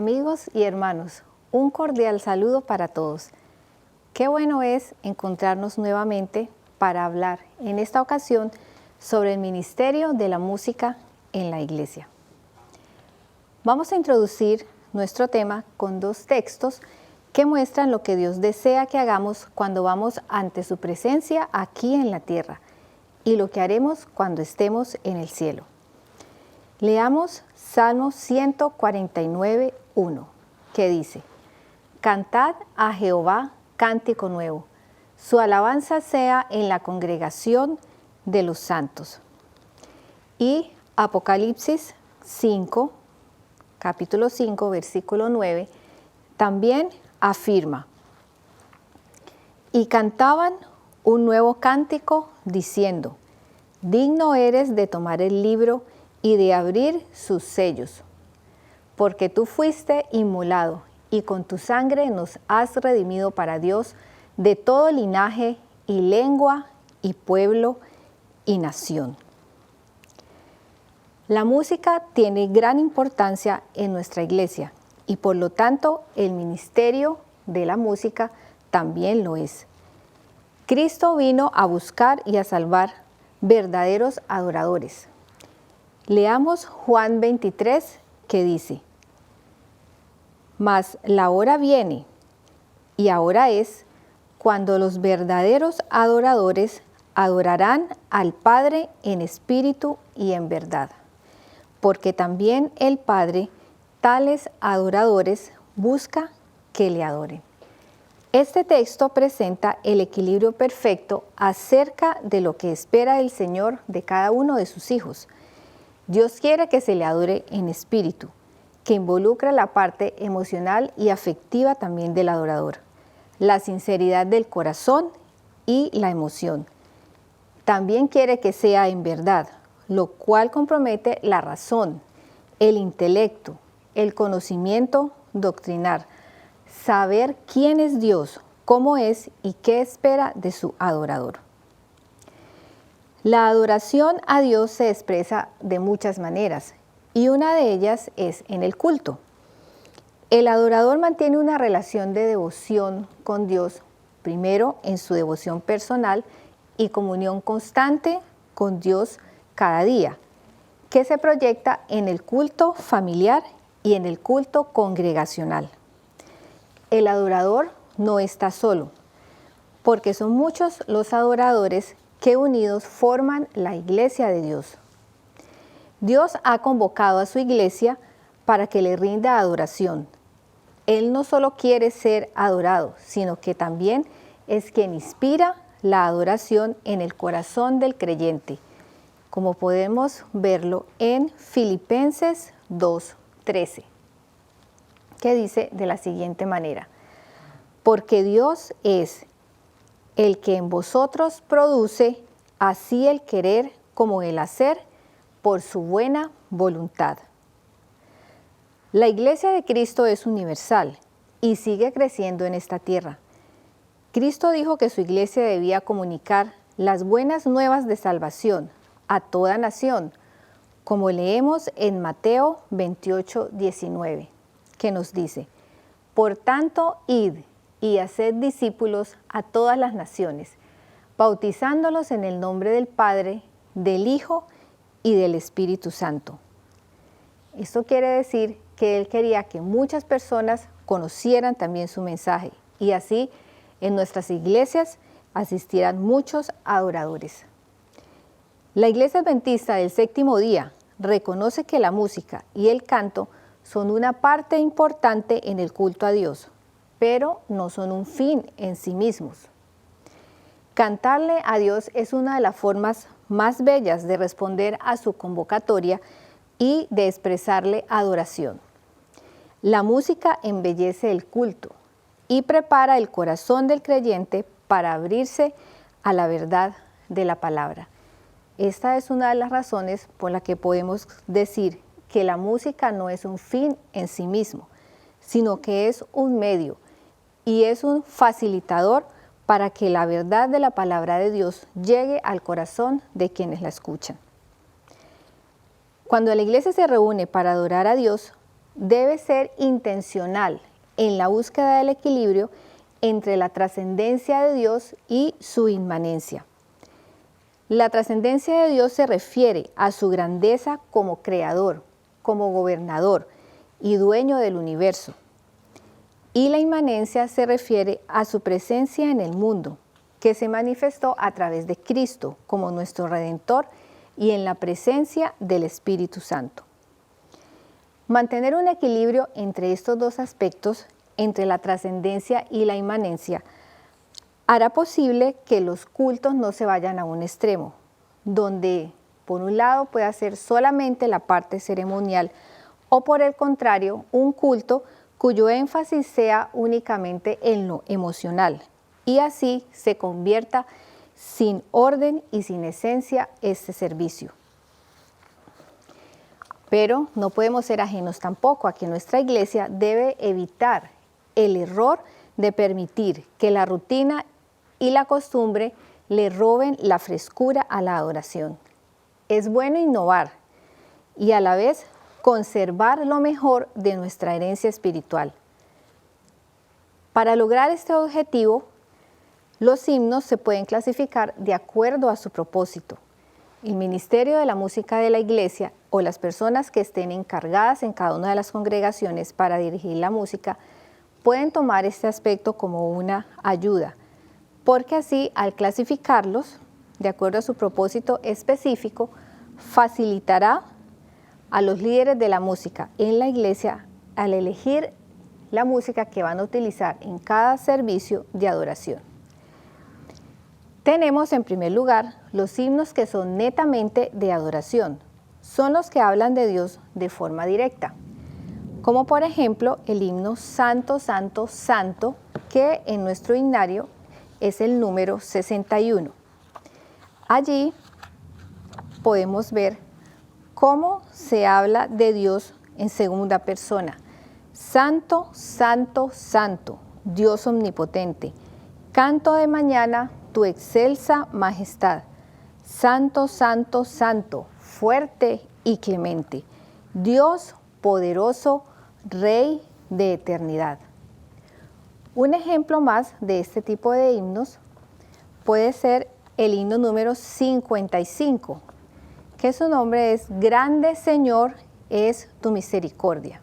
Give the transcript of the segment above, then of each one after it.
Amigos y hermanos, un cordial saludo para todos. Qué bueno es encontrarnos nuevamente para hablar en esta ocasión sobre el ministerio de la música en la iglesia. Vamos a introducir nuestro tema con dos textos que muestran lo que Dios desea que hagamos cuando vamos ante su presencia aquí en la tierra y lo que haremos cuando estemos en el cielo. Leamos Salmo 149, 1, que dice: Cantad a Jehová cántico nuevo, su alabanza sea en la congregación de los santos. Y Apocalipsis 5, capítulo 5, versículo 9, también afirma: Y cantaban un nuevo cántico diciendo: Digno eres de tomar el libro y de abrir sus sellos, porque tú fuiste inmolado y con tu sangre nos has redimido para Dios de todo linaje y lengua y pueblo y nación. La música tiene gran importancia en nuestra iglesia y por lo tanto el ministerio de la música también lo es. Cristo vino a buscar y a salvar verdaderos adoradores. Leamos Juan 23, que dice: Mas la hora viene, y ahora es, cuando los verdaderos adoradores adorarán al Padre en espíritu y en verdad, porque también el Padre tales adoradores busca que le adoren. Este texto presenta el equilibrio perfecto acerca de lo que espera el Señor de cada uno de sus hijos. Dios quiere que se le adore en espíritu, que involucra la parte emocional y afectiva también del adorador, la sinceridad del corazón y la emoción. También quiere que sea en verdad, lo cual compromete la razón, el intelecto, el conocimiento doctrinar, saber quién es Dios, cómo es y qué espera de su adorador. La adoración a Dios se expresa de muchas maneras y una de ellas es en el culto. El adorador mantiene una relación de devoción con Dios, primero en su devoción personal y comunión constante con Dios cada día, que se proyecta en el culto familiar y en el culto congregacional. El adorador no está solo, porque son muchos los adoradores que unidos forman la iglesia de Dios. Dios ha convocado a su iglesia para que le rinda adoración. Él no solo quiere ser adorado, sino que también es quien inspira la adoración en el corazón del creyente, como podemos verlo en Filipenses 2:13, que dice de la siguiente manera: Porque Dios es el que en vosotros produce así el querer como el hacer por su buena voluntad. La iglesia de Cristo es universal y sigue creciendo en esta tierra. Cristo dijo que su iglesia debía comunicar las buenas nuevas de salvación a toda nación, como leemos en Mateo 28:19, que nos dice: Por tanto, id y haced discípulos a todas las naciones, bautizándolos en el nombre del Padre, del Hijo y del Espíritu Santo. Esto quiere decir que Él quería que muchas personas conocieran también su mensaje y así en nuestras iglesias asistieran muchos adoradores. La Iglesia Adventista del Séptimo Día reconoce que la música y el canto son una parte importante en el culto a Dios, pero no son un fin en sí mismos. Cantarle a Dios es una de las formas más bellas de responder a su convocatoria y de expresarle adoración. La música embellece el culto y prepara el corazón del creyente para abrirse a la verdad de la palabra. Esta es una de las razones por la que podemos decir que la música no es un fin en sí mismo, sino que es un medio y es un facilitador para que la verdad de la palabra de Dios llegue al corazón de quienes la escuchan. Cuando la iglesia se reúne para adorar a Dios, debe ser intencional en la búsqueda del equilibrio entre la trascendencia de Dios y su inmanencia. La trascendencia de Dios se refiere a su grandeza como creador, como gobernador y dueño del universo. Y la inmanencia se refiere a su presencia en el mundo, que se manifestó a través de Cristo como nuestro Redentor y en la presencia del Espíritu Santo. Mantener un equilibrio entre estos dos aspectos, entre la trascendencia y la inmanencia, hará posible que los cultos no se vayan a un extremo, donde por un lado pueda ser solamente la parte ceremonial o por el contrario un culto cuyo énfasis sea únicamente en lo emocional y así se convierta sin orden y sin esencia este servicio. Pero no podemos ser ajenos tampoco a que nuestra iglesia debe evitar el error de permitir que la rutina y la costumbre le roben la frescura a la adoración. Es bueno innovar y a la vez conservar lo mejor de nuestra herencia espiritual. Para lograr este objetivo, los himnos se pueden clasificar de acuerdo a su propósito. El ministerio de la música de la iglesia o las personas que estén encargadas en cada una de las congregaciones para dirigir la música pueden tomar este aspecto como una ayuda, porque así al clasificarlos de acuerdo a su propósito específico, facilitará a los líderes de la música en la iglesia al elegir la música que van a utilizar en cada servicio de adoración. Tenemos en primer lugar los himnos que son netamente de adoración. Son los que hablan de Dios de forma directa, como por ejemplo el himno Santo, Santo, Santo, que en nuestro himnario es el número 61. Allí podemos ver cómo se habla de Dios en segunda persona. Santo, Santo, Santo, Dios omnipotente. Canto de mañana tu excelsa majestad. Santo, Santo, Santo, fuerte y clemente. Dios poderoso, Rey de eternidad. Un ejemplo más de este tipo de himnos puede ser el himno número 55, que su nombre es Grande Señor es tu misericordia.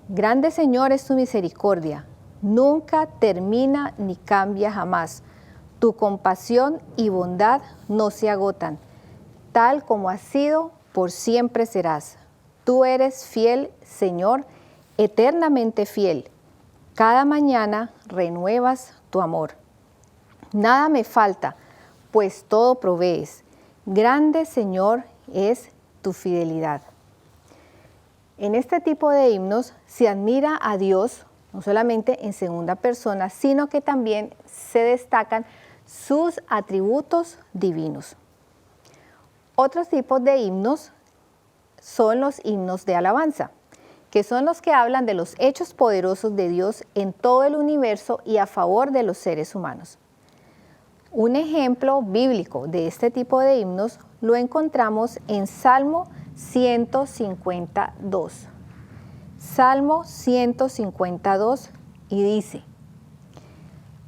Grande Señor es tu misericordia, nunca termina ni cambia jamás. Tu compasión y bondad no se agotan, tal como has sido, por siempre serás. Tú eres fiel, Señor, eternamente fiel. Cada mañana renuevas tu amor. Nada me falta, pues todo provees. Grande, Señor, es tu fidelidad. En este tipo de himnos se admira a Dios, no solamente en segunda persona, sino que también se destacan sus atributos divinos. Otros tipos de himnos son los himnos de alabanza, que son los que hablan de los hechos poderosos de Dios en todo el universo y a favor de los seres humanos. Un ejemplo bíblico de este tipo de himnos lo encontramos en Salmo 152. Salmo 152 y dice: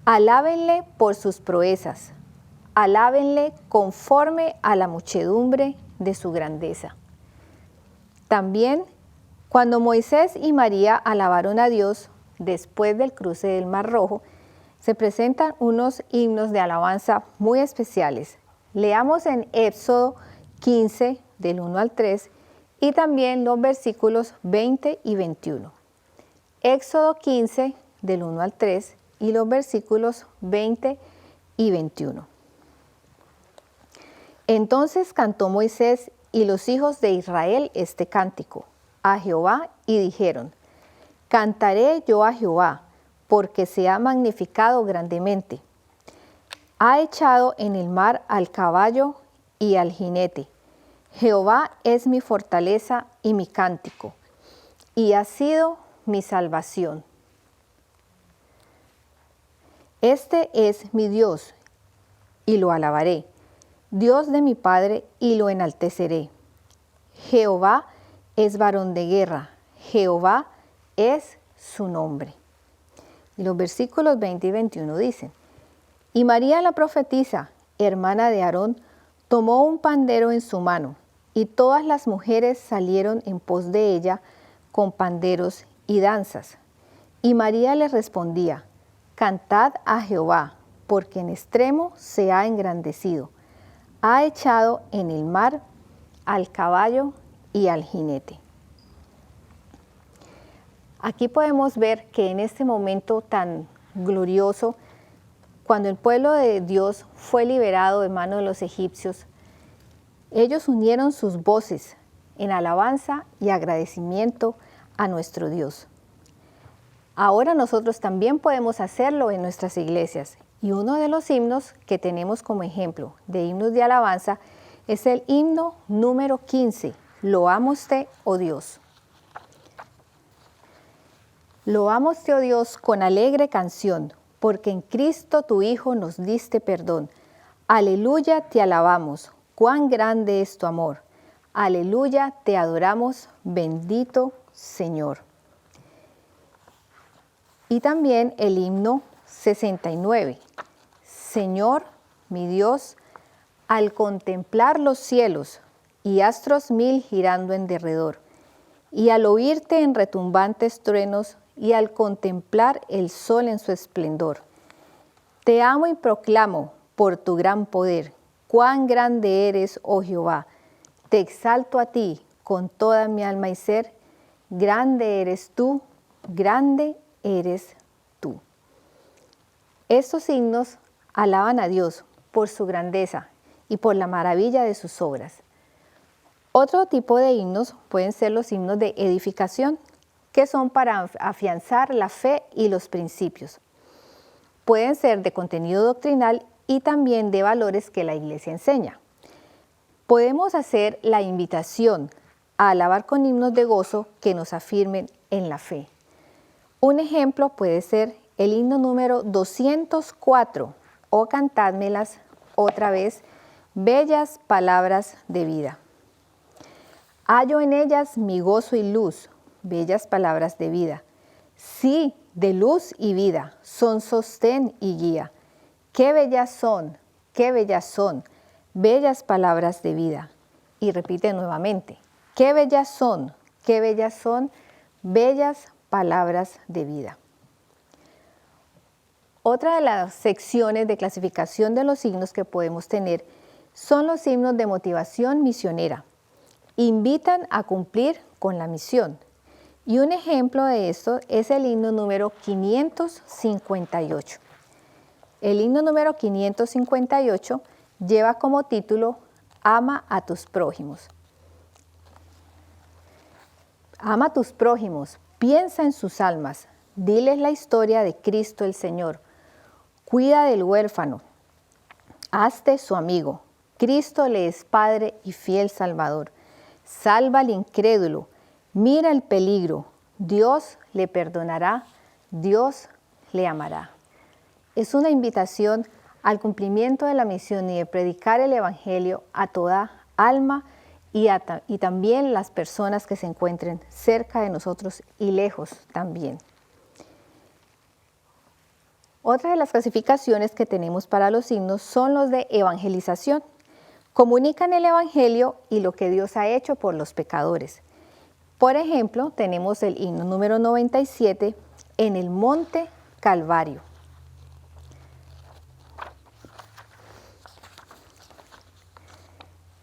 Alábenle por sus proezas, alábenle conforme a la muchedumbre de su grandeza. También, cuando Moisés y María alabaron a Dios después del cruce del Mar Rojo, se presentan unos himnos de alabanza muy especiales. Leamos en Éxodo 15, del 1 al 3, y también los versículos 20 y 21. Éxodo 15, del 1 al 3, y los versículos 20 y 21. Entonces cantó Moisés y los hijos de Israel este cántico a Jehová y dijeron: Cantaré yo a Jehová, porque se ha magnificado grandemente. Ha echado en el mar al caballo y al jinete. Jehová es mi fortaleza y mi cántico, y ha sido mi salvación. Este es mi Dios, y lo alabaré, Dios de mi Padre, y lo enalteceré. Jehová es varón de guerra, Jehová es su nombre. Y los versículos 20 y 21 dicen: Y María la profetisa, hermana de Aarón, tomó un pandero en su mano, y todas las mujeres salieron en pos de ella con panderos y danzas. Y María les respondía: Cantad a Jehová, porque en extremo se ha engrandecido. Ha echado en el mar al caballo y al jinete. Aquí podemos ver que en este momento tan glorioso, cuando el pueblo de Dios fue liberado de manos de los egipcios, ellos unieron sus voces en alabanza y agradecimiento a nuestro Dios. Ahora nosotros también podemos hacerlo en nuestras iglesias, y uno de los himnos que tenemos como ejemplo de himnos de alabanza es el himno número 15, Loámoste, oh Dios. Loámoste, oh Dios, con alegre canción, porque en Cristo tu Hijo nos diste perdón. Aleluya, te alabamos, cuán grande es tu amor. Aleluya, te adoramos, bendito Señor. Y también el himno 69. Señor, mi Dios, al contemplar los cielos y astros mil girando en derredor, y al oírte en retumbantes truenos, y al contemplar el sol en su esplendor, te amo y proclamo por tu gran poder, cuán grande eres, oh Jehová. Te exalto a ti con toda mi alma y ser, grande eres tú, grande eres tú. Estos himnos alaban a Dios por su grandeza y por la maravilla de sus obras. Otro tipo de himnos pueden ser los himnos de edificación, que son para afianzar la fe y los principios. Pueden ser de contenido doctrinal y también de valores que la Iglesia enseña. Podemos hacer la invitación a alabar con himnos de gozo que nos afirmen en la fe. Un ejemplo puede ser el himno número 204, o cantádmelas otra vez, bellas palabras de vida. Hallo en ellas mi gozo y luz, bellas palabras de vida. Sí, de luz y vida, son sostén y guía. Qué bellas son, bellas palabras de vida. Y repite nuevamente, qué bellas son, bellas palabras de vida. Otra de las secciones de clasificación de los himnos que podemos tener son los himnos de motivación misionera. Invitan a cumplir con la misión. Y un ejemplo de esto es el himno número 558. El himno número 558 lleva como título Ama a tus prójimos. Ama a tus prójimos, piensa en sus almas, diles la historia de Cristo el Señor. Cuida del huérfano, hazte su amigo. Cristo le es Padre y fiel Salvador. Salva al incrédulo, mira el peligro. Dios le perdonará, Dios le amará. Es una invitación al cumplimiento de la misión y de predicar el Evangelio a toda alma y también las personas que se encuentren cerca de nosotros y lejos también. Otra de las clasificaciones que tenemos para los himnos son los de evangelización. Comunican el Evangelio y lo que Dios ha hecho por los pecadores. Por ejemplo, tenemos el himno número 97, En el Monte Calvario.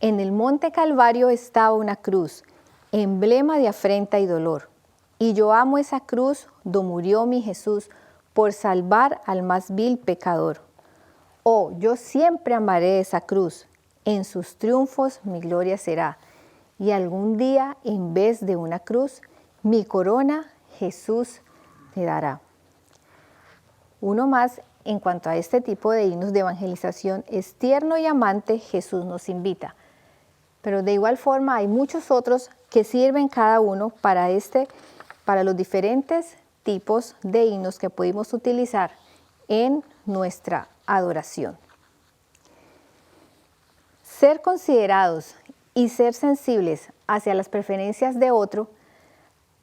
En el Monte Calvario estaba una cruz, emblema de afrenta y dolor. Y yo amo esa cruz, do murió mi Jesús, por salvar al más vil pecador. Oh, yo siempre amaré esa cruz, en sus triunfos mi gloria será. Y algún día, en vez de una cruz, mi corona Jesús me dará. Uno más, en cuanto a este tipo de himnos de evangelización, es tierno y amante, Jesús nos invita. Pero de igual forma hay muchos otros que sirven cada uno para los diferentes tipos de himnos que pudimos utilizar en nuestra adoración. Ser considerados y ser sensibles hacia las preferencias de otro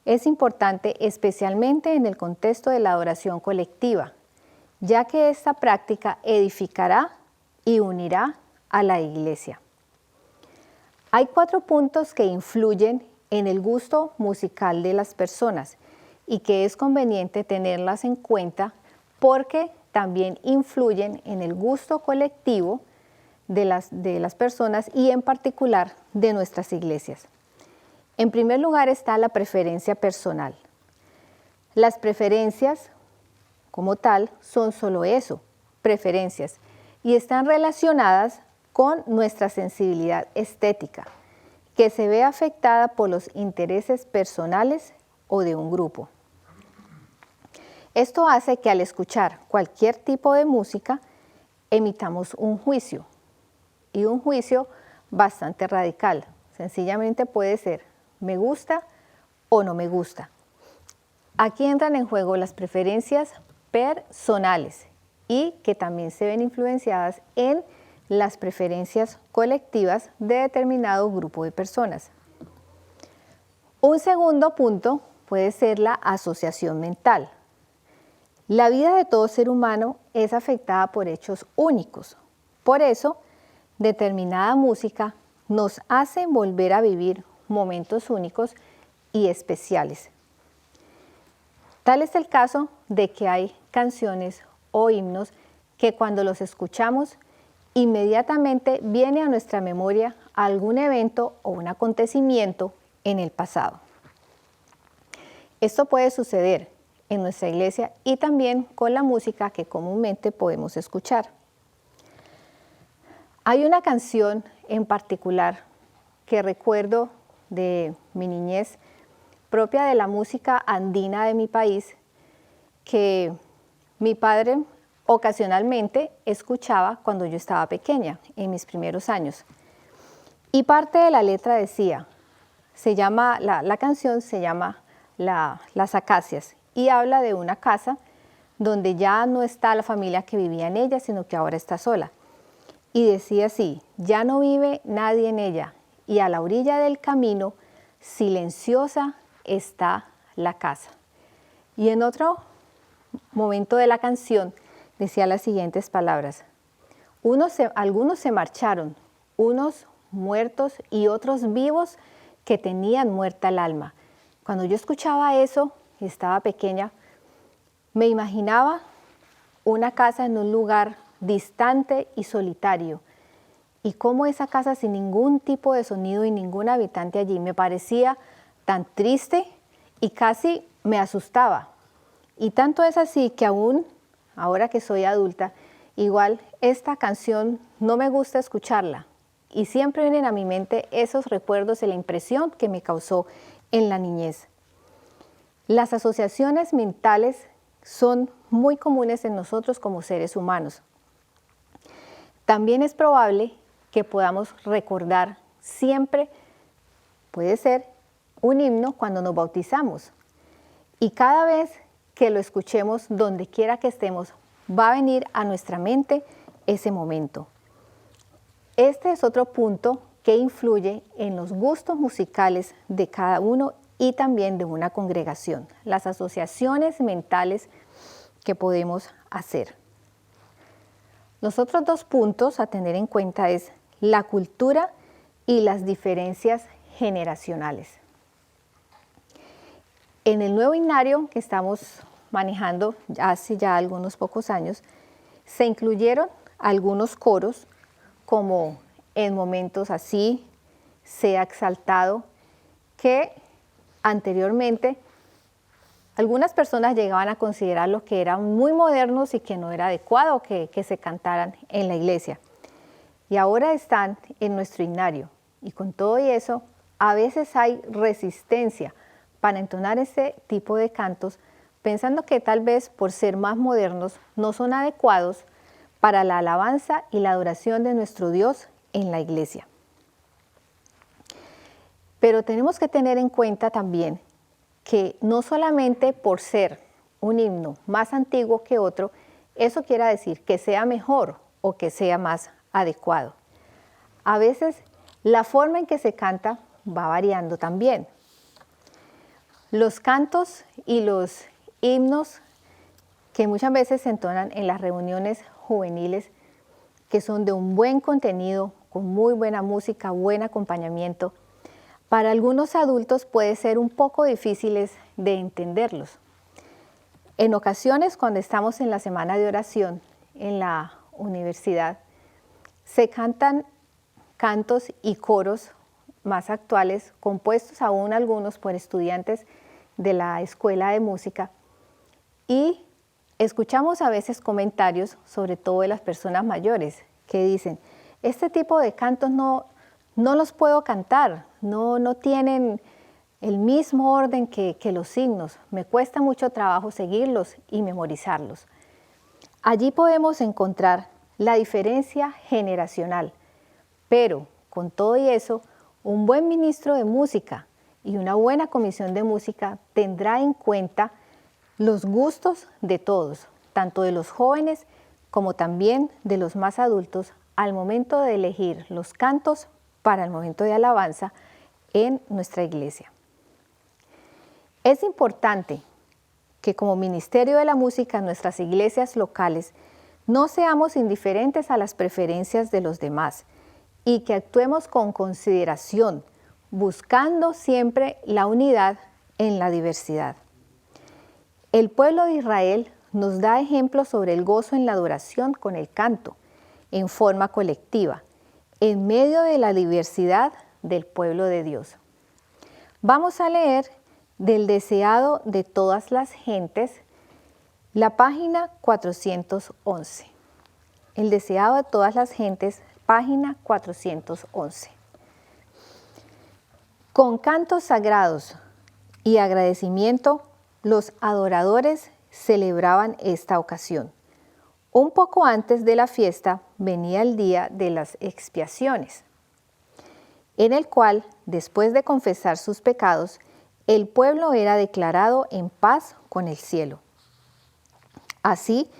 Es importante especialmente en el contexto de la adoración colectiva, ya que esta práctica edificará y unirá a la iglesia. Hay 4 puntos que influyen en el gusto musical de las personas y que es conveniente tenerlas en cuenta porque también influyen en el gusto colectivo de las personas y en particular de nuestras iglesias. En primer lugar está la preferencia personal. Las preferencias, como tal, son solo eso, preferencias, y están relacionadas con nuestra sensibilidad estética, que se ve afectada por los intereses personales o de un grupo. Esto hace que al escuchar cualquier tipo de música emitamos un juicio, y un juicio bastante radical. Sencillamente puede ser me gusta o no me gusta. Aquí entran en juego las preferencias personales y que también se ven influenciadas en las preferencias colectivas de determinado grupo de personas. Un segundo punto puede ser la asociación mental. La vida de todo ser humano es afectada por hechos únicos. Por eso, determinada música nos hace volver a vivir momentos únicos y especiales. Tal es el caso de que hay canciones o himnos que cuando los escuchamos, inmediatamente viene a nuestra memoria algún evento o un acontecimiento en el pasado. Esto puede suceder en nuestra iglesia y también con la música que comúnmente podemos escuchar. Hay una canción en particular que recuerdo de mi niñez, propia de la música andina de mi país, que mi padre ocasionalmente escuchaba cuando yo estaba pequeña, en mis primeros años. Y parte de la letra decía, la canción se llama Las Acacias y habla de una casa donde ya no está la familia que vivía en ella, sino que ahora está sola. Y decía así, ya no vive nadie en ella, y a la orilla del camino, silenciosa está la casa. Y en otro momento de la canción decía las siguientes palabras, algunos se marcharon, unos muertos y otros vivos que tenían muerta el alma. Cuando yo escuchaba eso, y estaba pequeña, me imaginaba una casa en un lugar distante y solitario, y cómo esa casa sin ningún tipo de sonido y ningún habitante allí me parecía tan triste y casi me asustaba. Y tanto es así que aún, ahora que soy adulta, igual esta canción no me gusta escucharla y siempre vienen a mi mente esos recuerdos y la impresión que me causó en la niñez. Las asociaciones mentales son muy comunes en nosotros como seres humanos. También es probable que podamos recordar siempre, puede ser, un himno cuando nos bautizamos. Y cada vez que lo escuchemos, donde quiera que estemos, va a venir a nuestra mente ese momento. Este es otro punto que influye en los gustos musicales de cada uno y también de una congregación, las asociaciones mentales que podemos hacer. Los otros 2 puntos a tener en cuenta es la cultura y las diferencias generacionales. En el nuevo himnario que estamos manejando hace ya algunos pocos años, se incluyeron algunos coros como en momentos así, sea exaltado, que anteriormente algunas personas llegaban a considerarlo que eran muy modernos y que no era adecuado que se cantaran en la iglesia. Y ahora están en nuestro himnario. Y con todo eso, a veces hay resistencia para entonar ese tipo de cantos, pensando que tal vez por ser más modernos no son adecuados para la alabanza y la adoración de nuestro Dios en la iglesia. Pero tenemos que tener en cuenta también que no solamente por ser un himno más antiguo que otro, eso quiere decir que sea mejor o que sea más adecuado. A veces la forma en que se canta va variando también. Los cantos y los himnos que muchas veces se entonan en las reuniones juveniles, que son de un buen contenido, con muy buena música, buen acompañamiento, para algunos adultos puede ser un poco difíciles de entenderlos. En ocasiones, cuando estamos en la semana de oración en la universidad, se cantan cantos y coros más actuales, compuestos aún algunos por estudiantes de la escuela de música, y escuchamos a veces comentarios, sobre todo de las personas mayores, que dicen, este tipo de cantos no los puedo cantar, no tienen el mismo orden que los himnos, me cuesta mucho trabajo seguirlos y memorizarlos. Allí podemos encontrar la diferencia generacional, pero con todo y eso, un buen ministro de música y una buena comisión de música tendrá en cuenta los gustos de todos, tanto de los jóvenes como también de los más adultos, al momento de elegir los cantos para el momento de alabanza en nuestra iglesia. Es importante que como Ministerio de la Música en nuestras iglesias locales no seamos indiferentes a las preferencias de los demás y que actuemos con consideración, buscando siempre la unidad en la diversidad. El pueblo de Israel nos da ejemplos sobre el gozo en la adoración con el canto, en forma colectiva, en medio de la diversidad del pueblo de Dios. Vamos a leer del deseado de todas las gentes, la página 411. El deseado de todas las gentes, página 411. Con cantos sagrados y agradecimiento, los adoradores celebraban esta ocasión. Un poco antes de la fiesta venía el día de las expiaciones, en el cual, después de confesar sus pecados, el pueblo era declarado en paz con el cielo. Así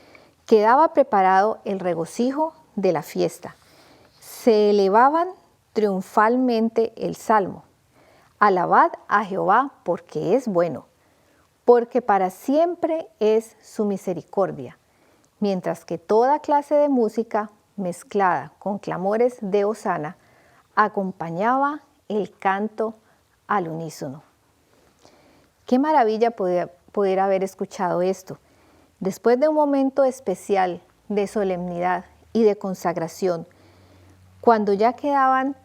quedaba preparado el regocijo de la fiesta. Se elevaban triunfalmente el salmo. Alabad a Jehová porque es bueno, porque para siempre es su misericordia. Mientras que toda clase de música, mezclada con clamores de hosana, acompañaba el canto al unísono. Qué maravilla poder haber escuchado esto. Después de un momento especial de solemnidad y de consagración, cuando ya quedaban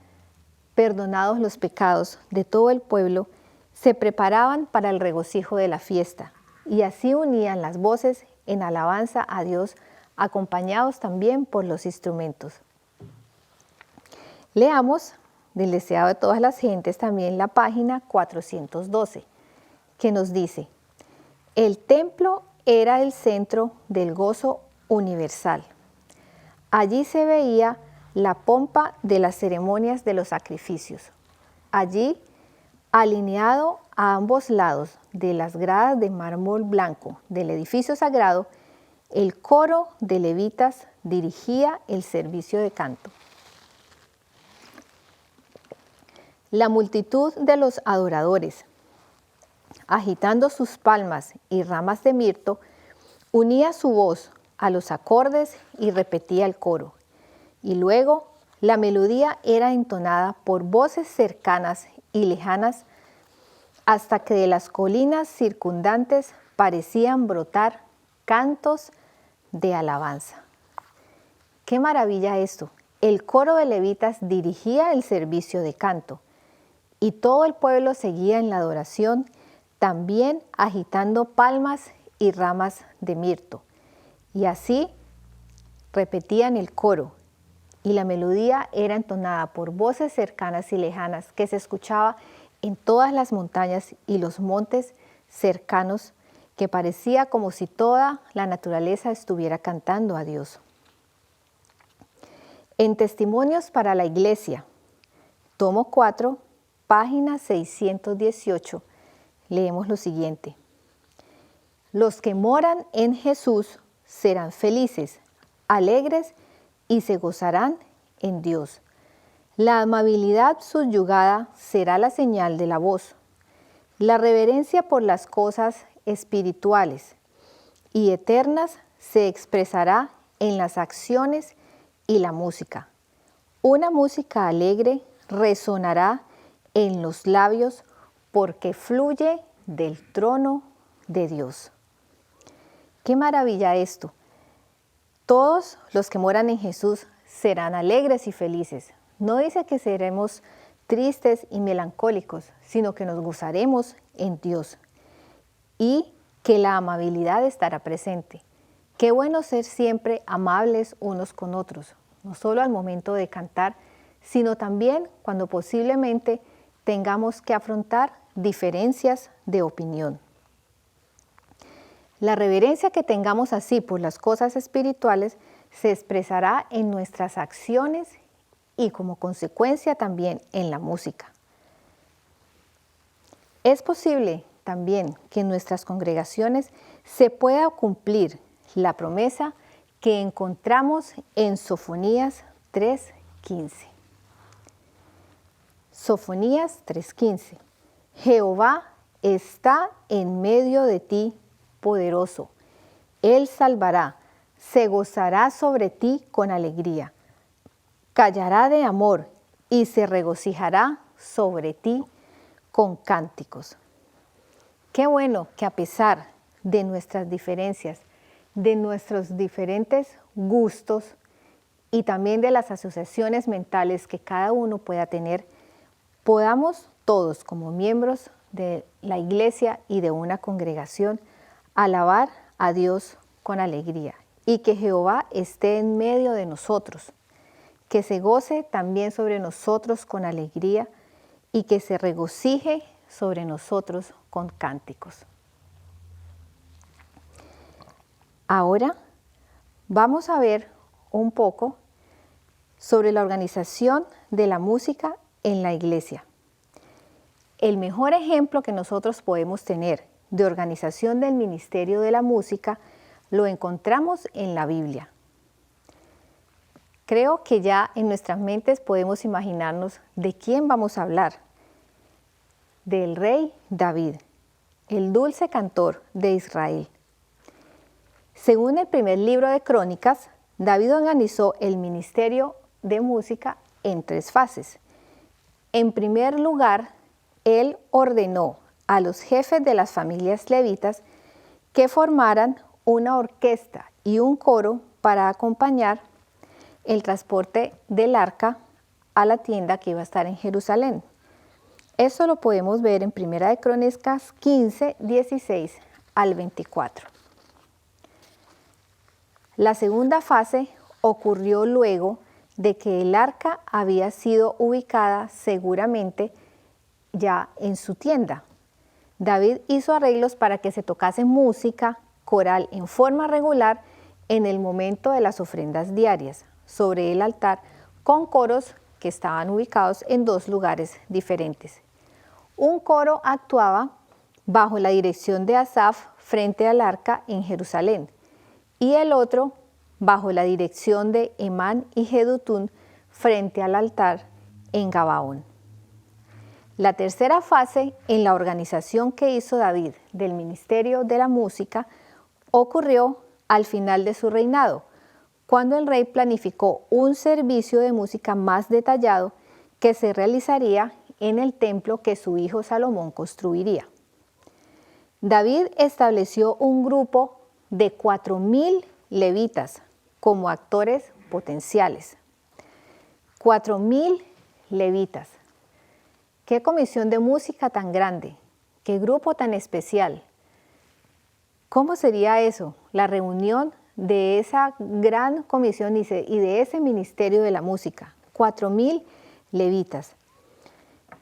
perdonados los pecados de todo el pueblo, se preparaban para el regocijo de la fiesta y así unían las voces en alabanza a Dios, acompañados también por los instrumentos. Leamos del deseado de todas las gentes también la página 412, que nos dice, el templo era el centro del gozo universal. Allí se veía la pompa de las ceremonias de los sacrificios. Allí, alineado a ambos lados de las gradas de mármol blanco del edificio sagrado, el coro de levitas dirigía el servicio de canto. La multitud de los adoradores, agitando sus palmas y ramas de mirto, unía su voz a los acordes y repetía el coro. Y luego la melodía era entonada por voces cercanas y lejanas hasta que de las colinas circundantes parecían brotar cantos de alabanza. ¡Qué maravilla esto! El coro de levitas dirigía el servicio de canto y todo el pueblo seguía en la adoración, también agitando palmas y ramas de mirto. Y así repetían el coro y la melodía era entonada por voces cercanas y lejanas que se escuchaba en todas las montañas y los montes cercanos, que parecía como si toda la naturaleza estuviera cantando a Dios. En Testimonios para la Iglesia, tomo 4, página 618, leemos lo siguiente. Los que moran en Jesús serán felices, alegres y se gozarán en Dios. La amabilidad subyugada será la señal de la voz. La reverencia por las cosas espirituales y eternas se expresará en las acciones y la música. Una música alegre resonará en los labios porque fluye del trono de Dios. ¡Qué maravilla esto! Todos los que moran en Jesús serán alegres y felices. No dice que seremos tristes y melancólicos, sino que nos gozaremos en Dios y que la amabilidad estará presente. Qué bueno ser siempre amables unos con otros, no solo al momento de cantar, sino también cuando posiblemente tengamos que afrontar diferencias de opinión. La reverencia que tengamos así por las cosas espirituales se expresará en nuestras acciones y como consecuencia también en la música. Es posible también que en nuestras congregaciones se pueda cumplir la promesa que encontramos en Sofonías 3:15. Sofonías 3:15. Jehová está en medio de ti, poderoso. Él salvará, se gozará sobre ti con alegría. Callará de amor y se regocijará sobre ti con cánticos. Qué bueno que a pesar de nuestras diferencias, de nuestros diferentes gustos y también de las asociaciones mentales que cada uno pueda tener, podamos todos como miembros de la iglesia y de una congregación alabar a Dios con alegría y que Jehová esté en medio de nosotros, que se goce también sobre nosotros con alegría y que se regocije sobre nosotros con cánticos. Ahora vamos a ver un poco sobre la organización de la música en la iglesia. El mejor ejemplo que nosotros podemos tener de organización del ministerio de la música lo encontramos en la Biblia. Creo que ya en nuestras mentes podemos imaginarnos de quién vamos a hablar. Del rey David, el dulce cantor de Israel. Según el primer libro de Crónicas, David organizó el ministerio de música en 3 fases. En primer lugar, él ordenó a los jefes de las familias levitas que formaran una orquesta y un coro para acompañar el transporte del arca a la tienda que iba a estar en Jerusalén. Eso lo podemos ver en Primera de Crónicas 15, 16 al 24. La segunda fase ocurrió luego de que el arca había sido ubicada seguramente ya en su tienda. David hizo arreglos para que se tocase música coral en forma regular en el momento de las ofrendas diarias sobre el altar con coros que estaban ubicados en 2 lugares diferentes. Un coro actuaba bajo la dirección de Asaf frente al arca en Jerusalén y el otro bajo la dirección de Emán y Jedutún frente al altar en Gabaón. La tercera fase en la organización que hizo David del ministerio de la música ocurrió al final de su reinado, cuando el rey planificó un servicio de música más detallado que se realizaría en el templo que su hijo Salomón construiría. David estableció un grupo de 4,000 levitas como actores potenciales. 4,000 levitas. ¡Qué comisión de música tan grande! ¡Qué grupo tan especial! ¿Cómo sería eso? La reunión de esa gran comisión y de ese ministerio de la música. 4,000 levitas.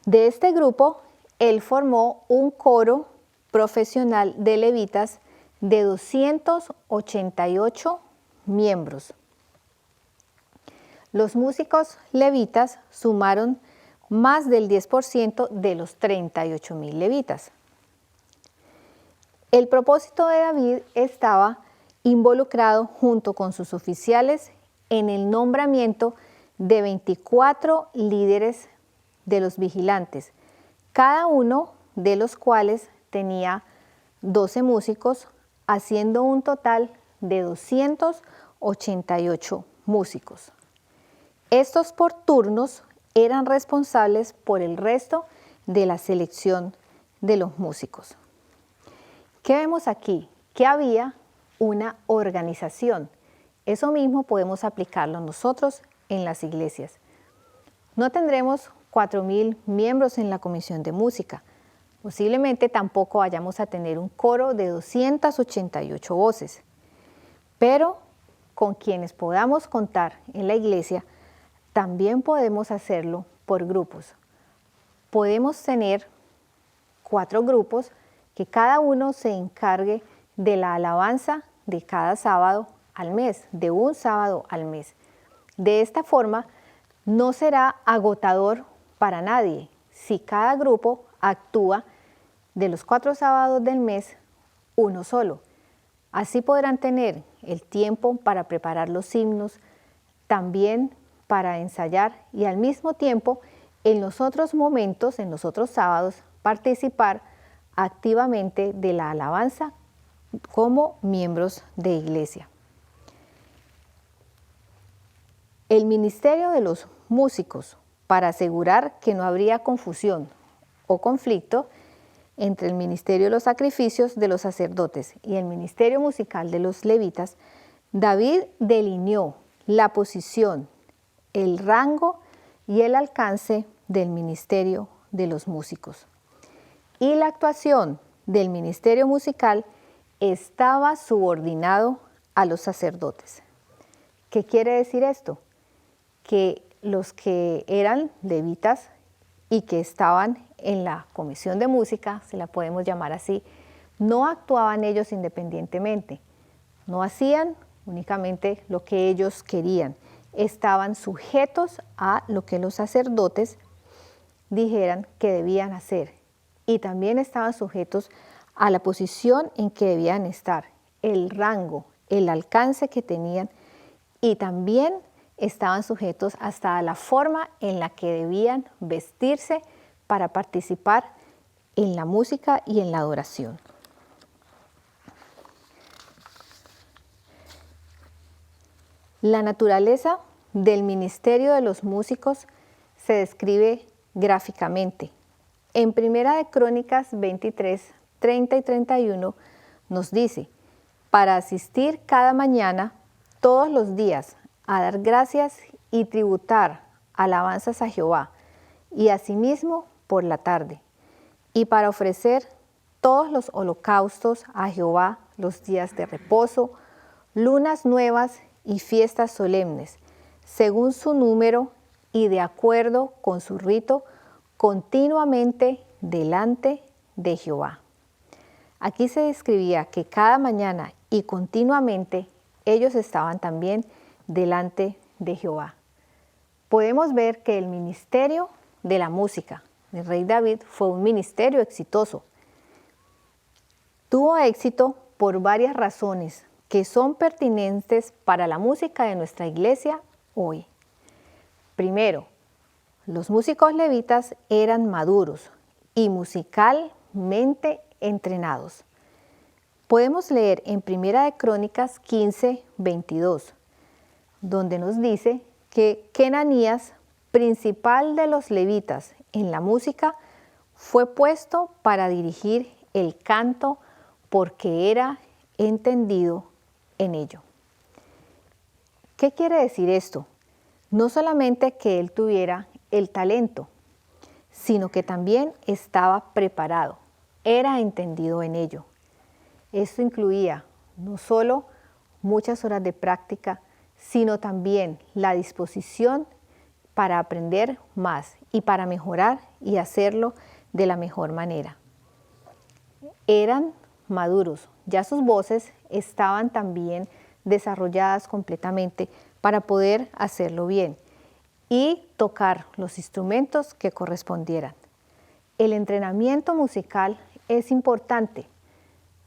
De este grupo, él formó un coro profesional de levitas de 288 miembros. Los músicos levitas sumaron más del 10% de los 38,000 levitas. El propósito de David estaba involucrado junto con sus oficiales en el nombramiento de 24 líderes de los vigilantes, cada uno de los cuales tenía 12 músicos, haciendo un total de 288 músicos. Estos por turnos eran responsables por el resto de la selección de los músicos. ¿Qué vemos aquí? Que había una organización. Eso mismo podemos aplicarlo nosotros en las iglesias. No tendremos 4.000 miembros en la comisión de música. Posiblemente tampoco vayamos a tener un coro de 288 voces. Pero con quienes podamos contar en la iglesia, también podemos hacerlo por grupos. Podemos tener 4 grupos que cada uno se encargue de la alabanza de cada sábado al mes, de un sábado al mes. De esta forma, no será agotador para nadie si cada grupo actúa de los 4 sábados del mes uno solo. Así podrán tener el tiempo para preparar los himnos, también para ensayar y al mismo tiempo en los otros momentos, en los otros sábados, participar activamente de la alabanza como miembros de iglesia. El ministerio de los músicos, para asegurar que no habría confusión o conflicto entre el ministerio de los sacrificios de los sacerdotes y el ministerio musical de los levitas, David delineó la posición, el rango y el alcance del ministerio de los músicos. Y la actuación del ministerio musical estaba subordinado a los sacerdotes. ¿Qué quiere decir esto? Que los que eran levitas y que estaban en la comisión de música, se la podemos llamar así, no actuaban ellos independientemente, no hacían únicamente lo que ellos querían, estaban sujetos a lo que los sacerdotes dijeran que debían hacer y también estaban sujetos a la posición en que debían estar, el rango, el alcance que tenían y también estaban sujetos hasta a la forma en la que debían vestirse para participar en la música y en la adoración. La naturaleza del ministerio de los músicos se describe gráficamente. En Primera de Crónicas 23, 30 y 31 nos dice: para asistir cada mañana, todos los días, a dar gracias y tributar alabanzas a Jehová, y asimismo por la tarde, y para ofrecer todos los holocaustos a Jehová los días de reposo, lunas nuevas y fiestas solemnes, según su número y de acuerdo con su rito, continuamente delante de Jehová. Aquí se describía que cada mañana y continuamente ellos estaban también delante de Jehová. Podemos ver que el ministerio de la música del rey David fue un ministerio exitoso. Tuvo éxito por varias razones que son pertinentes para la música de nuestra iglesia hoy. Primero, los músicos levitas eran maduros y musicalmente entrenados. Podemos leer en Primera de Crónicas 15, 22, donde nos dice que Kenanías, principal de los levitas en la música, fue puesto para dirigir el canto porque era entendido en ello. ¿Qué quiere decir esto? No solamente que él tuviera el talento, sino que también estaba preparado, era entendido en ello. Esto incluía no solo muchas horas de práctica, sino también la disposición para aprender más y para mejorar y hacerlo de la mejor manera. Eran maduros, ya sus voces estaban también desarrolladas completamente para poder hacerlo bien y tocar los instrumentos que correspondieran. El entrenamiento musical es importante.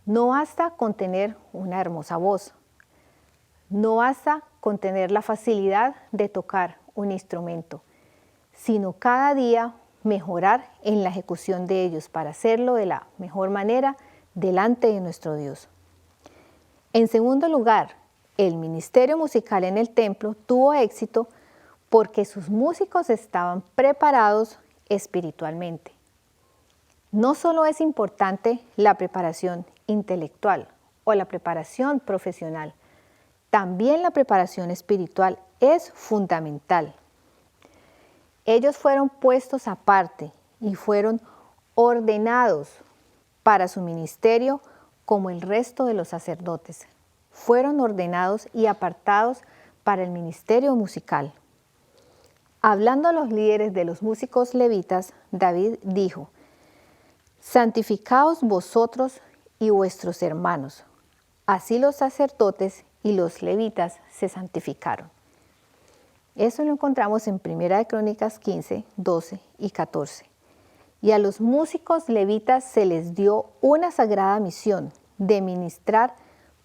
No basta con tener una hermosa voz. No basta con tener la facilidad de tocar un instrumento, sino cada día mejorar en la ejecución de ellos para hacerlo de la mejor manera delante de nuestro Dios. En segundo lugar, el ministerio musical en el templo tuvo éxito porque sus músicos estaban preparados espiritualmente. No solo es importante la preparación intelectual o la preparación profesional, también la preparación espiritual es fundamental. Ellos fueron puestos aparte y fueron ordenados para su ministerio como el resto de los sacerdotes. Fueron ordenados y apartados para el ministerio musical. Hablando a los líderes de los músicos levitas, David dijo: santificaos vosotros y vuestros hermanos. Así los sacerdotes y los levitas se santificaron. Eso lo encontramos en 1 Crónicas 15, 12 y 14. Y a los músicos levitas se les dio una sagrada misión de ministrar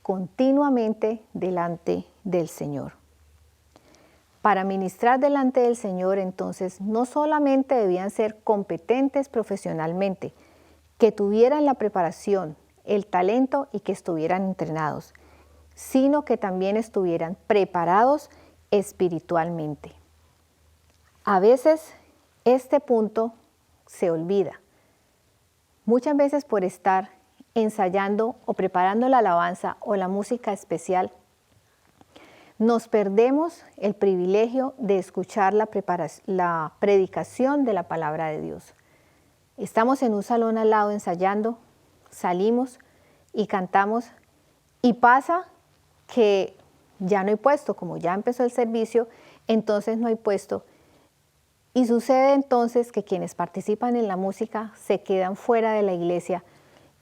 continuamente delante del Señor. Para ministrar delante del Señor, entonces, no solamente debían ser competentes profesionalmente, que tuvieran la preparación, el talento y que estuvieran entrenados, sino que también estuvieran preparados espiritualmente. A veces este punto se olvida. Muchas veces por estar ensayando o preparando la alabanza o la música especial, nos perdemos el privilegio de escuchar la predicación de la palabra de Dios. Estamos en un salón al lado ensayando, salimos y cantamos y pasa que ya no hay puesto, como ya empezó el servicio, entonces no hay puesto. Y sucede entonces que quienes participan en la música se quedan fuera de la iglesia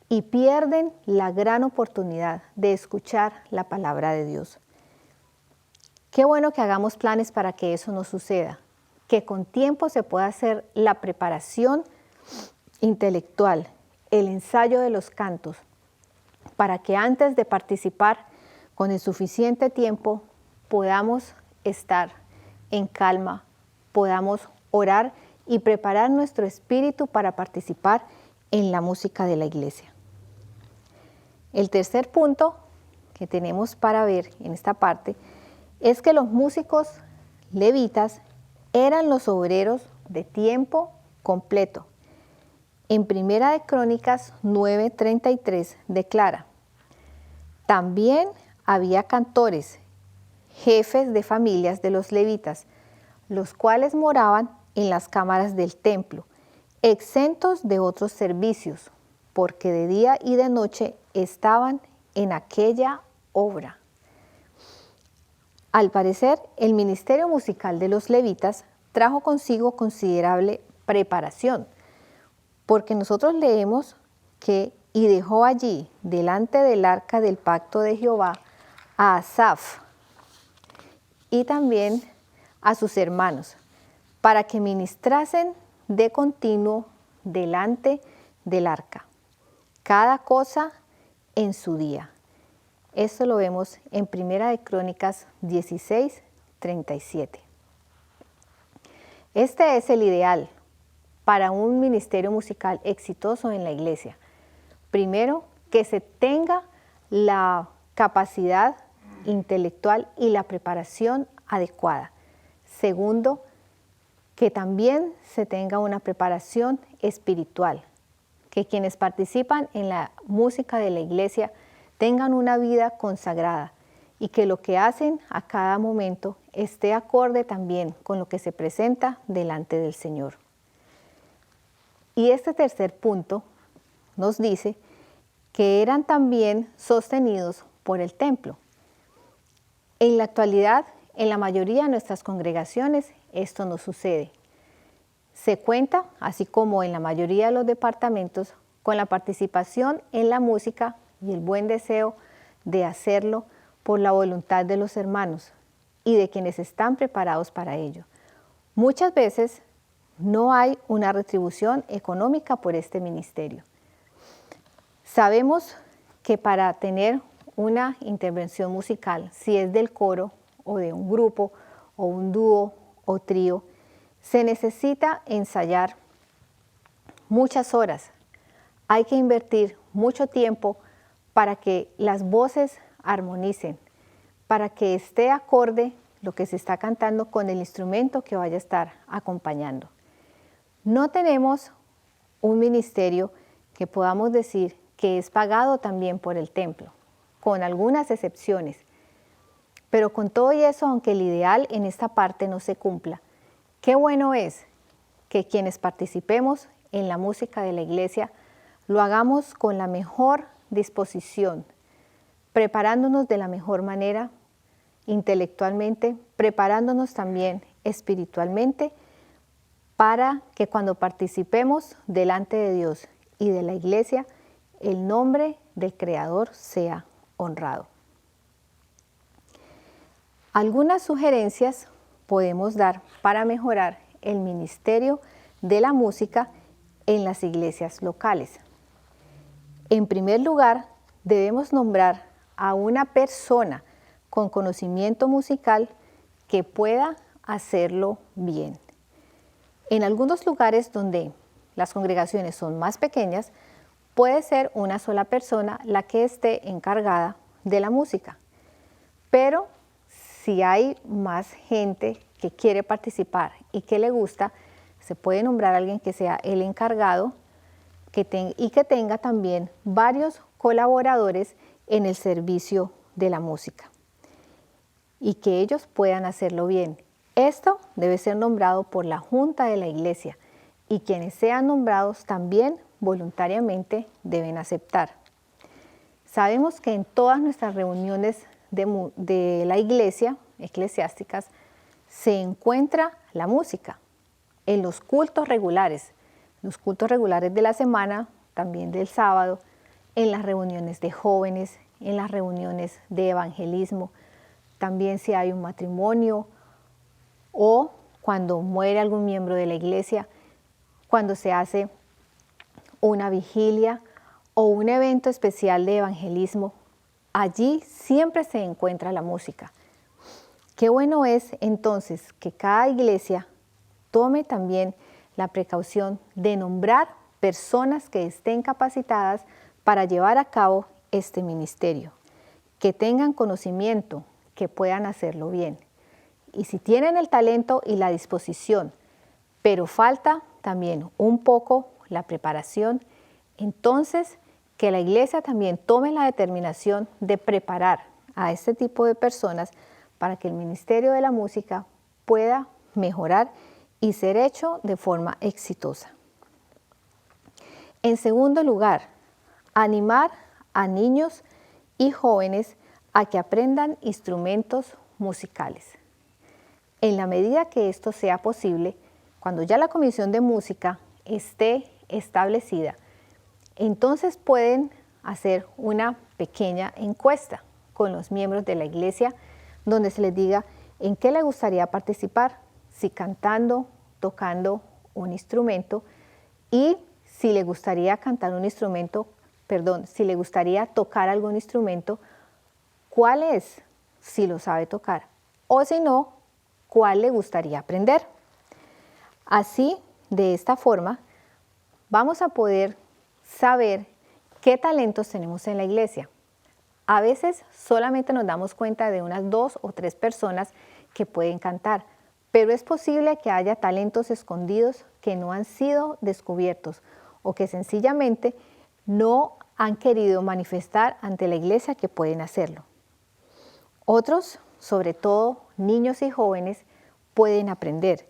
y pierden la gran oportunidad de escuchar la palabra de Dios. Qué bueno que hagamos planes para que eso no suceda, que con tiempo se pueda hacer la preparación intelectual, el ensayo de los cantos, para que antes de participar con el suficiente tiempo podamos estar en calma, podamos orar y preparar nuestro espíritu para participar en la música de la iglesia. El tercer punto que tenemos para ver en esta parte es que los músicos levitas eran los obreros de tiempo completo. En 1 Crónicas 9:33 declara: también había cantores, jefes de familias de los levitas, los cuales moraban en las cámaras del templo, exentos de otros servicios, porque de día y de noche estaban en aquella obra. Al parecer, el ministerio musical de los levitas trajo consigo considerable preparación, porque nosotros leemos que y dejó allí, delante del arca del pacto de Jehová, a Asaf y también a sus hermanos, para que ministrasen de continuo delante del arca, cada cosa en su día. Esto lo vemos en 1 Crónicas 16:37. Este es el ideal para un ministerio musical exitoso en la iglesia. Primero, que se tenga la capacidad intelectual y la preparación adecuada. Segundo, que también se tenga una preparación espiritual, que quienes participan en la música de la iglesia tengan una vida consagrada y que lo que hacen a cada momento esté acorde también con lo que se presenta delante del Señor. Y este tercer punto nos dice que eran también sostenidos por el templo. En la actualidad, en la mayoría de nuestras congregaciones, esto no sucede. Se cuenta, así como en la mayoría de los departamentos, con la participación en la música y el buen deseo de hacerlo por la voluntad de los hermanos y de quienes están preparados para ello. Muchas veces no hay una retribución económica por este ministerio. Sabemos que para tener una intervención musical, si es del coro o de un grupo o un dúo o trío, se necesita ensayar muchas horas. Hay que invertir mucho tiempo para que las voces armonicen, para que esté acorde lo que se está cantando con el instrumento que vaya a estar acompañando. No tenemos un ministerio que podamos decir que es pagado también por el templo, con algunas excepciones. Pero con todo y eso, aunque el ideal en esta parte no se cumpla, qué bueno es que quienes participemos en la música de la iglesia lo hagamos con la mejor disposición, preparándonos de la mejor manera intelectualmente, preparándonos también espiritualmente, para que cuando participemos delante de Dios y de la iglesia, el nombre del Creador sea honrado. Algunas sugerencias podemos dar para mejorar el ministerio de la música en las iglesias locales. En primer lugar, debemos nombrar a una persona con conocimiento musical que pueda hacerlo bien. En algunos lugares donde las congregaciones son más pequeñas, puede ser una sola persona la que esté encargada de la música. Pero si hay más gente que quiere participar y que le gusta, se puede nombrar a alguien que sea el encargado y que tenga también varios colaboradores en el servicio de la música y que ellos puedan hacerlo bien. Esto debe ser nombrado por la junta de la iglesia y quienes sean nombrados también voluntariamente deben aceptar. Sabemos que en todas nuestras reuniones de la iglesia, eclesiásticas, se encuentra la música. En los cultos regulares de la semana, también del sábado, en las reuniones de jóvenes, en las reuniones de evangelismo, también si hay un matrimonio o cuando muere algún miembro de la iglesia, cuando se hace una vigilia o un evento especial de evangelismo, allí siempre se encuentra la música. Qué bueno es entonces que cada iglesia tome también la precaución de nombrar personas que estén capacitadas para llevar a cabo este ministerio, que tengan conocimiento, que puedan hacerlo bien. Y si tienen el talento y la disposición, pero falta también un poco la preparación, entonces que la iglesia también tome la determinación de preparar a este tipo de personas para que el ministerio de la música pueda mejorar y ser hecho de forma exitosa. En segundo lugar, animar a niños y jóvenes a que aprendan instrumentos musicales. En la medida que esto sea posible, cuando ya la comisión de música esté establecida, entonces pueden hacer una pequeña encuesta con los miembros de la iglesia donde se les diga en qué le gustaría participar, si cantando, tocando un instrumento y si le gustaría si le gustaría tocar algún instrumento, cuál es, si lo sabe tocar, o si no, cuál le gustaría aprender. Así, de esta forma, vamos a poder saber qué talentos tenemos en la iglesia. A veces solamente nos damos cuenta de unas 2 o 3 personas que pueden cantar, pero es posible que haya talentos escondidos que no han sido descubiertos o que sencillamente no han querido manifestar ante la iglesia que pueden hacerlo. Otros, sobre todo niños y jóvenes, pueden aprender.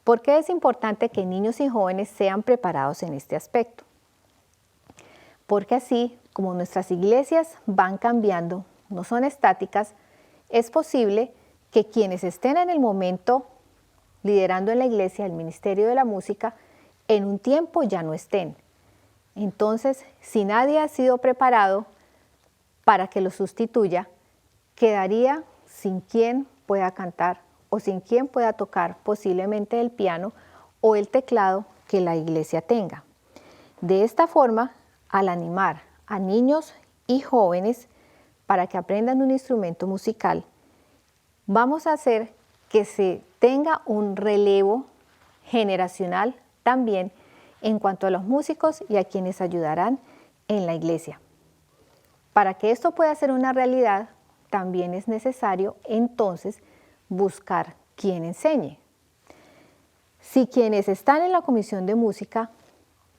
¿Por qué es importante que niños y jóvenes sean preparados en este aspecto? Porque así, como nuestras iglesias van cambiando, no son estáticas, es posible que quienes estén en el momento liderando en la iglesia el ministerio de la música, en un tiempo ya no estén. Entonces, si nadie ha sido preparado para que lo sustituya, quedaría sin quien pueda cantar o sin quien pueda tocar posiblemente el piano o el teclado que la iglesia tenga. De esta forma, al animar a niños y jóvenes para que aprendan un instrumento musical, vamos a hacer que se tenga un relevo generacional también en cuanto a los músicos y a quienes ayudarán en la iglesia. Para que esto pueda ser una realidad, también es necesario entonces buscar quien enseñe. Si quienes están en la comisión de música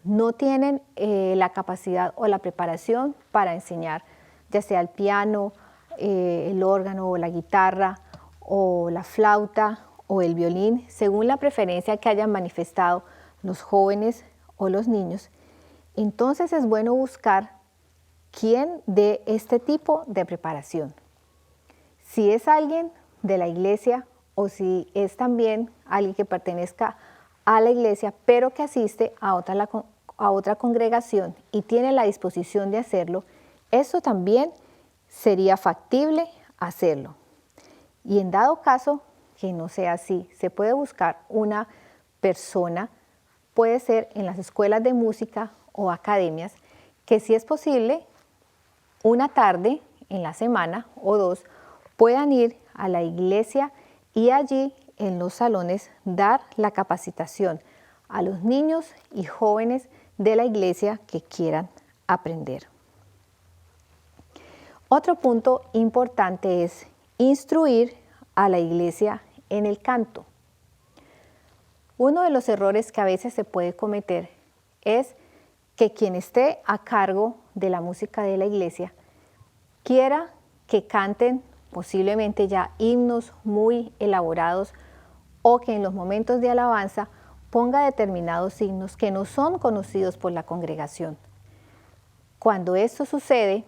no tienen la capacidad o la preparación para enseñar, ya sea el piano, el órgano o la guitarra o la flauta o el violín, según la preferencia que hayan manifestado los jóvenes o los niños, entonces es bueno buscar quién dé este tipo de preparación. Si es alguien de la iglesia o si es también alguien que pertenezca a la iglesia, pero que asiste a otra congregación y tiene la disposición de hacerlo, eso también sería factible hacerlo. Y en dado caso que no sea así, se puede buscar una persona, puede ser en las escuelas de música o academias, que si es posible, una tarde en la semana o dos, puedan ir a la iglesia y allí en los salones dar la capacitación a los niños y jóvenes de la iglesia que quieran aprender. Otro punto importante es instruir a la iglesia en el canto. Uno de los errores que a veces se puede cometer es que quien esté a cargo de la música de la iglesia quiera que canten posiblemente ya himnos muy elaborados o que en los momentos de alabanza ponga determinados himnos que no son conocidos por la congregación. Cuando esto sucede,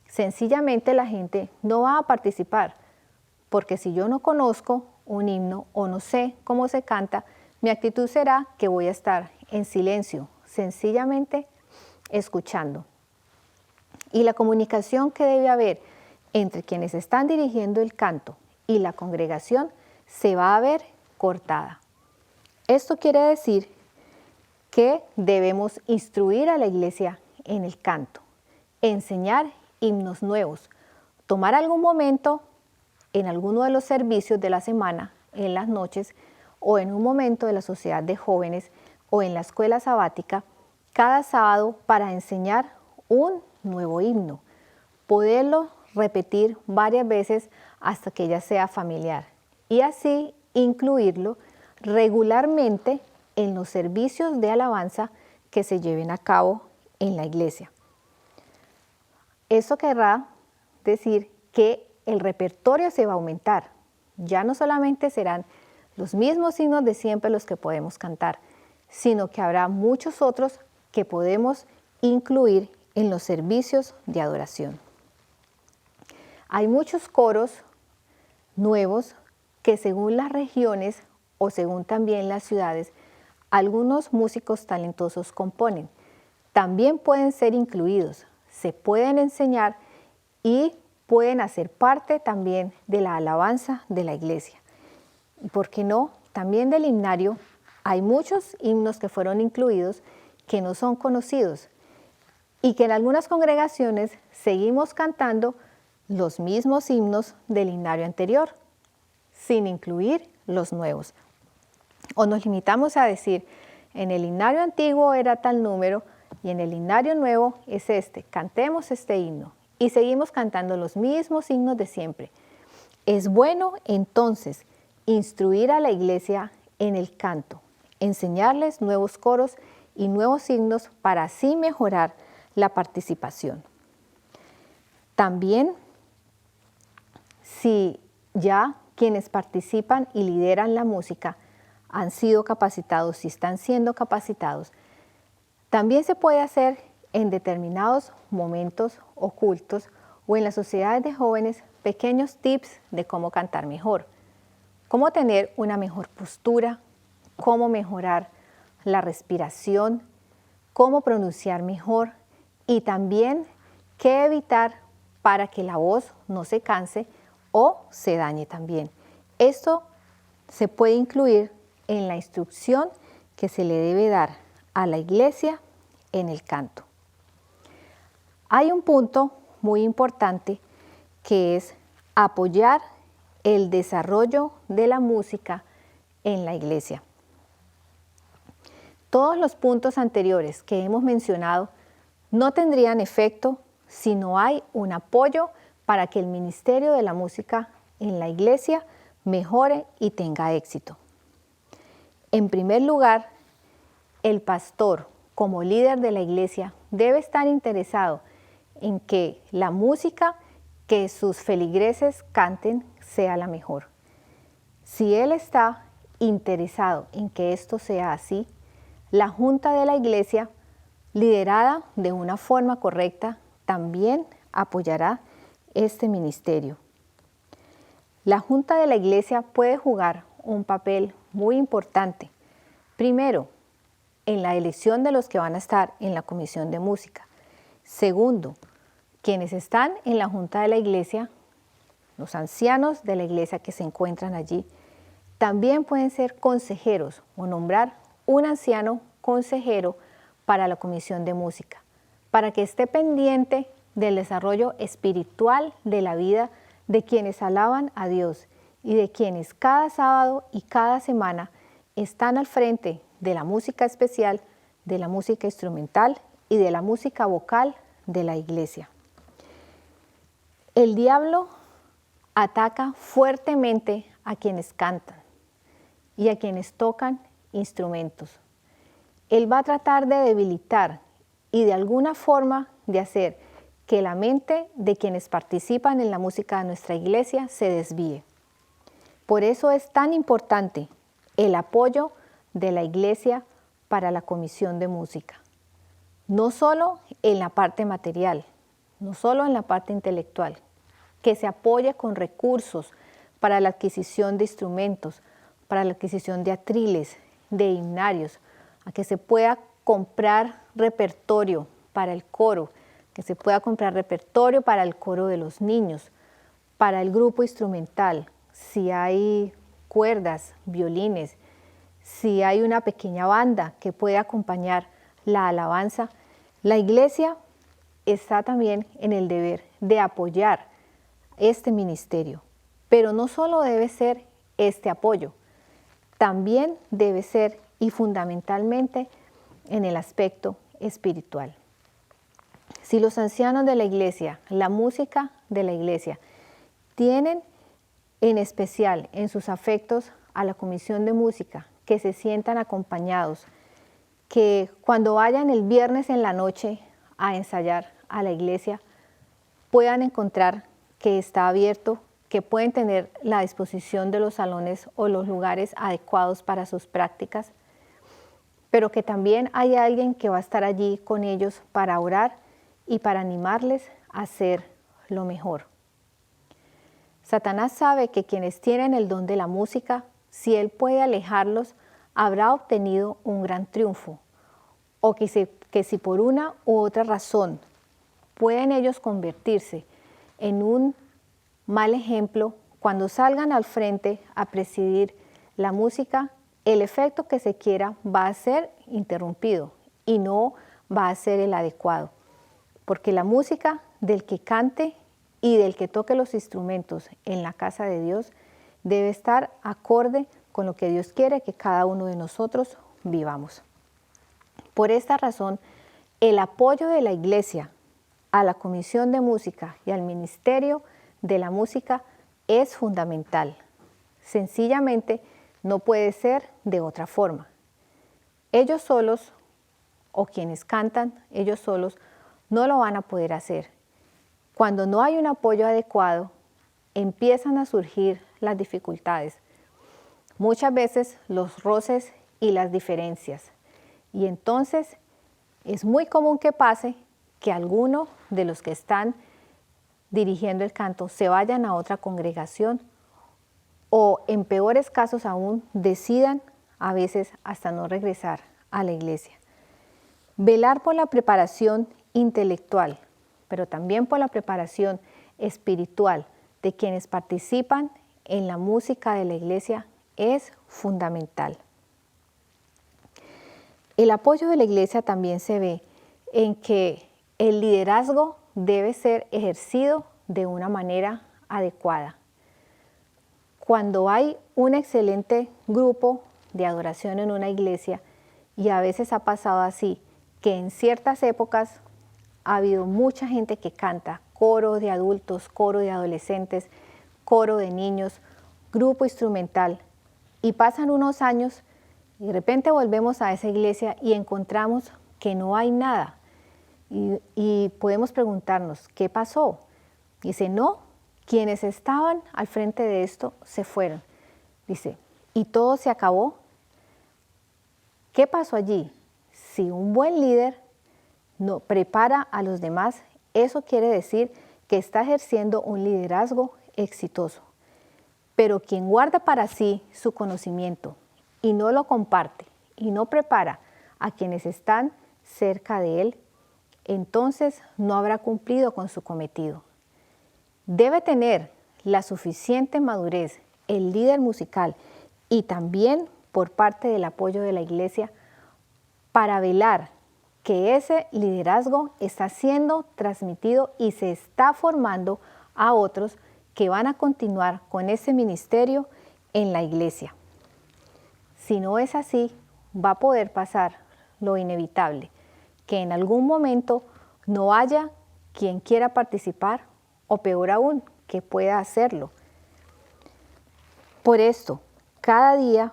sencillamente la gente no va a participar, porque si yo no conozco un himno o no sé cómo se canta, mi actitud será que voy a estar en silencio, sencillamente escuchando. Y la comunicación que debe haber entre quienes están dirigiendo el canto y la congregación se va a ver cortada. Esto quiere decir que debemos instruir a la iglesia en el canto, enseñar himnos nuevos, tomar algún momento en alguno de los servicios de la semana, en las noches, o en un momento de la sociedad de jóvenes o en la escuela sabática, cada sábado para enseñar un nuevo himno, poderlo repetir varias veces hasta que ya sea familiar y así incluirlo regularmente en los servicios de alabanza que se lleven a cabo en la iglesia. Eso querrá decir que el repertorio se va a aumentar. Ya no solamente serán los mismos himnos de siempre los que podemos cantar, sino que habrá muchos otros que podemos incluir en los servicios de adoración. Hay muchos coros nuevos que según las regiones o según también las ciudades, algunos músicos talentosos componen. También pueden ser incluidos, se pueden enseñar y pueden hacer parte también de la alabanza de la iglesia. Y por qué no, también del himnario hay muchos himnos que fueron incluidos que no son conocidos y que en algunas congregaciones seguimos cantando los mismos himnos del himnario anterior, sin incluir los nuevos. O nos limitamos a decir, en el himnario antiguo era tal número y en el himnario nuevo es este, cantemos este himno. Y seguimos cantando los mismos himnos de siempre. Es bueno entonces instruir a la iglesia en el canto, enseñarles nuevos coros y nuevos himnos para así mejorar la participación. También, si ya quienes participan y lideran la música han sido capacitados, si están siendo capacitados, también se puede hacer en determinados momentos ocultos o en las sociedades de jóvenes pequeños tips de cómo cantar mejor, cómo tener una mejor postura, cómo mejorar la respiración, cómo pronunciar mejor y también qué evitar para que la voz no se canse o se dañe también. Esto se puede incluir en la instrucción que se le debe dar a la iglesia en el canto. Hay un punto muy importante que es apoyar el desarrollo de la música en la iglesia. Todos los puntos anteriores que hemos mencionado no tendrían efecto si no hay un apoyo para que el ministerio de la música en la iglesia mejore y tenga éxito. En primer lugar, el pastor, como líder de la iglesia, debe estar interesado en que la música que sus feligreses canten sea la mejor. Si él está interesado en que esto sea así, la junta de la iglesia, liderada de una forma correcta, también apoyará este ministerio. La junta de la iglesia puede jugar un papel muy importante. Primero, en la elección de los que van a estar en la comisión de música. Segundo, quienes están en la junta de la iglesia, los ancianos de la iglesia que se encuentran allí, también pueden ser consejeros o nombrar un anciano consejero para la comisión de música, para que esté pendiente del desarrollo espiritual de la vida de quienes alaban a Dios y de quienes cada sábado y cada semana están al frente de la música especial, de la música instrumental y de la música vocal de la iglesia. El diablo ataca fuertemente a quienes cantan y a quienes tocan instrumentos. Él va a tratar de debilitar y de alguna forma de hacer que la mente de quienes participan en la música de nuestra iglesia se desvíe. Por eso es tan importante el apoyo de la iglesia para la comisión de música. No solo en la parte material, no solo en la parte intelectual, que se apoye con recursos para la adquisición de instrumentos, para la adquisición de atriles, de himnarios, a que se pueda comprar repertorio para el coro, que se pueda comprar repertorio para el coro de los niños, para el grupo instrumental, si hay cuerdas, violines, si hay una pequeña banda que puede acompañar la alabanza. La iglesia está también en el deber de apoyar este ministerio, pero no solo debe ser este apoyo, también debe ser y fundamentalmente en el aspecto espiritual. Si los ancianos de la iglesia, la música de la iglesia, tienen en especial en sus afectos a la comisión de música, que se sientan acompañados, que cuando vayan el viernes en la noche a ensayar a la iglesia, puedan encontrar que está abierto, que pueden tener la disposición de los salones o los lugares adecuados para sus prácticas, pero que también hay alguien que va a estar allí con ellos para orar y para animarles a hacer lo mejor. Satanás sabe que quienes tienen el don de la música, si él puede alejarlos, habrá obtenido un gran triunfo, o que si por una u otra razón pueden ellos convertirse en un mal ejemplo, cuando salgan al frente a presidir la música, el efecto que se quiera va a ser interrumpido y no va a ser el adecuado, porque la música del que cante y del que toque los instrumentos en la casa de Dios debe estar acorde con lo que Dios quiere que cada uno de nosotros vivamos. Por esta razón, el apoyo de la iglesia a la comisión de música y al ministerio de la música es fundamental. Sencillamente no puede ser de otra forma. Ellos solos, o quienes cantan, ellos solos, no lo van a poder hacer. Cuando no hay un apoyo adecuado, empiezan a surgir las dificultades. Muchas veces los roces y las diferencias. Y entonces es muy común que pase que alguno de los que están dirigiendo el canto se vayan a otra congregación o en peores casos aún decidan a veces hasta no regresar a la iglesia. Velar por la preparación intelectual, pero también por la preparación espiritual de quienes participan en la música de la iglesia es fundamental. El apoyo de la iglesia también se ve en que el liderazgo debe ser ejercido de una manera adecuada. Cuando hay un excelente grupo de adoración en una iglesia Y a veces ha pasado así, que en ciertas épocas ha habido mucha gente que canta, coro de adultos, coro de adolescentes, coro de niños, grupo instrumental. Y pasan unos años y de repente volvemos a esa iglesia y encontramos que no hay nada. Y podemos preguntarnos, ¿qué pasó? Dice, no, quienes estaban al frente de esto se fueron. Dice, ¿y todo se acabó? ¿Qué pasó allí? Si un buen líder no prepara a los demás, eso quiere decir que está ejerciendo un liderazgo exitoso. Pero quien guarda para sí su conocimiento y no lo comparte y no prepara a quienes están cerca de él, entonces no habrá cumplido con su cometido. Debe tener la suficiente madurez el líder musical y también por parte del apoyo de la iglesia para velar que ese liderazgo está siendo transmitido y se está formando a otros que van a continuar con ese ministerio en la iglesia. Si no es así, va a poder pasar lo inevitable, que en algún momento no haya quien quiera participar o peor aún, que pueda hacerlo. Por esto, cada día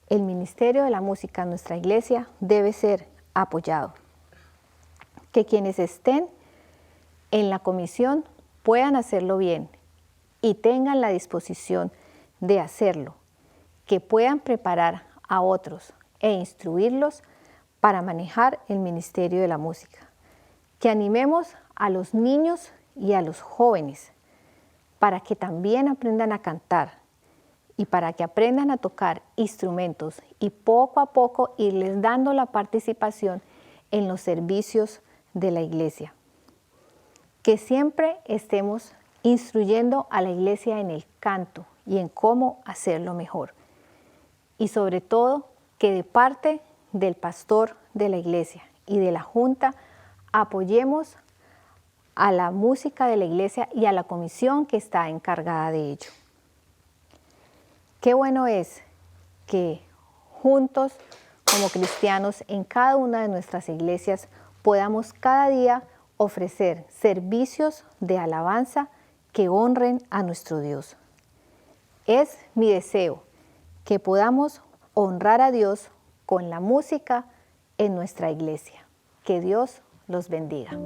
el ministerio de la música en nuestra iglesia debe ser apoyado. Que quienes estén en la comisión puedan hacerlo bien y tengan la disposición de hacerlo, que puedan preparar a otros e instruirlos para manejar el ministerio de la música. Que animemos a los niños y a los jóvenes para que también aprendan a cantar y para que aprendan a tocar instrumentos y poco a poco irles dando la participación en los servicios de la iglesia. Que siempre estemos instruyendo a la iglesia en el canto y en cómo hacerlo mejor. Y sobre todo, que de parte del pastor de la iglesia y de la junta apoyemos a la música de la iglesia y a la comisión que está encargada de ello. Qué bueno es que juntos, como cristianos, en cada una de nuestras iglesias podamos cada día ofrecer servicios de alabanza que honren a nuestro Dios. Es mi deseo que podamos honrar a Dios con la música en nuestra iglesia. Que Dios los bendiga.